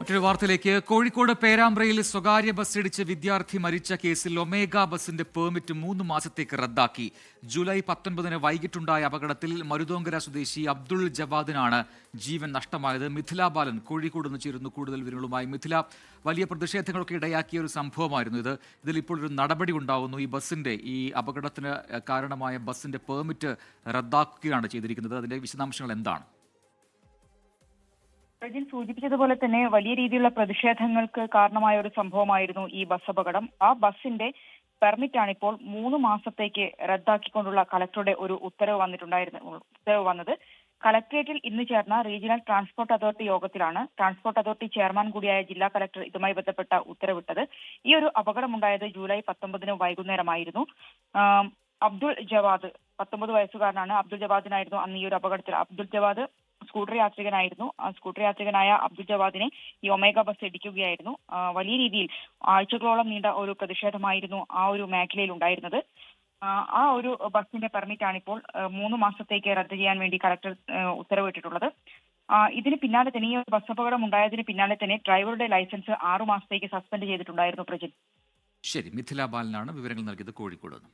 മറ്റൊരു വാർത്തയിലേക്ക്. കോഴിക്കോട് പേരാമ്പ്രയിൽ സ്വകാര്യ ബസ്സിടിച്ച് വിദ്യാർത്ഥി മരിച്ച കേസിൽ ഒമേഗ ബസിന്റെ പെർമിറ്റ് 3 മാസത്തേക്ക് റദ്ദാക്കി. ജൂലൈ 19 വൈകിട്ടുണ്ടായ അപകടത്തിൽ മരുതോങ്കര സ്വദേശി അബ്ദുൾ ജവാദിനാണ് ജീവൻ നഷ്ടമായത്. മിഥില ബാലൻ കോഴിക്കോട് നിന്ന് ചേരുന്നു കൂടുതൽ വിവരങ്ങളുമായി. മിഥില, വലിയ പ്രതിഷേധങ്ങളൊക്കെ ഇടയാക്കിയ ഒരു സംഭവമായിരുന്നു ഇത്. ഇതിൽ ഇപ്പോൾ ഒരു നടപടി ഉണ്ടാവുന്നു. ഈ അപകടത്തിന് കാരണമായ ബസിന്റെ പെർമിറ്റ് റദ്ദാക്കുകയാണ് ചെയ്തിരിക്കുന്നത്. അതിന്റെ വിശദാംശങ്ങൾ എന്താണ്? പ്രജിൻ സൂചിപ്പിച്ചതുപോലെ തന്നെ വലിയ രീതിയിലുള്ള പ്രതിഷേധങ്ങൾക്ക് കാരണമായ ഒരു സംഭവമായിരുന്നു ഈ ബസ് അപകടം. ആ ബസിന്റെ പെർമിറ്റാണ് ഇപ്പോൾ 3 മാസത്തേക്ക് റദ്ദാക്കിക്കൊണ്ടുള്ള കളക്ടറുടെ ഒരു ഉത്തരവ് വന്നത്. കളക്ടറേറ്റിൽ ഇന്ന് ചേർന്ന റീജിയണൽ ട്രാൻസ്പോർട്ട് അതോറിറ്റി യോഗത്തിലാണ് ട്രാൻസ്പോർട്ട് അതോറിറ്റി ചെയർമാൻ കൂടിയായ ജില്ലാ കളക്ടർ ഇതുമായി ബന്ധപ്പെട്ട ഉത്തരവിട്ടത്. ഈ ഒരു അപകടമുണ്ടായത് ജൂലൈ 19 വൈകുന്നേരമായിരുന്നു. അബ്ദുൾ ജവാദ് 19 വയസ്സുകാരനാണ്. അബ്ദുൾ ജവാദിനായിരുന്നു അന്ന് ഈ ഒരു അപകടത്തിൽ. അബ്ദുൾ ജവാദ് സ്കൂട്ടർ യാത്രികനായിരുന്നു. സ്കൂട്ടർ യാത്രികനായ അബ്ദുൾ ജവാദിനെ ഈ ഒമേഗ ബസ് ഇടിക്കുകയായിരുന്നു. വലിയ രീതിയിൽ ആഴ്ചകളോളം നീണ്ട ഒരു പ്രതിഷേധമായിരുന്നു ആ ഒരു മേഖലയിൽ ഉണ്ടായിരുന്നത്. ആ ഒരു ബസിന്റെ പെർമിറ്റാണ് ഇപ്പോൾ 3 മാസത്തേക്ക് റദ്ദ് ചെയ്യാൻ വേണ്ടി കളക്ടർ ഉത്തരവിട്ടിട്ടുള്ളത്. ഇതിന് പിന്നാലെ തന്നെ ഈ ബസ് അപകടം ഉണ്ടായതിന് പിന്നാലെ തന്നെ ഡ്രൈവറുടെ ലൈസൻസ് 6 മാസത്തേക്ക് സസ്പെൻഡ് ചെയ്തിട്ടുണ്ടായിരുന്നു. പ്രജിൻ, ശരി, മിഥില ബാലനാണ് വിവരങ്ങൾ നൽകിയത് കോഴിക്കോട് നിന്ന്.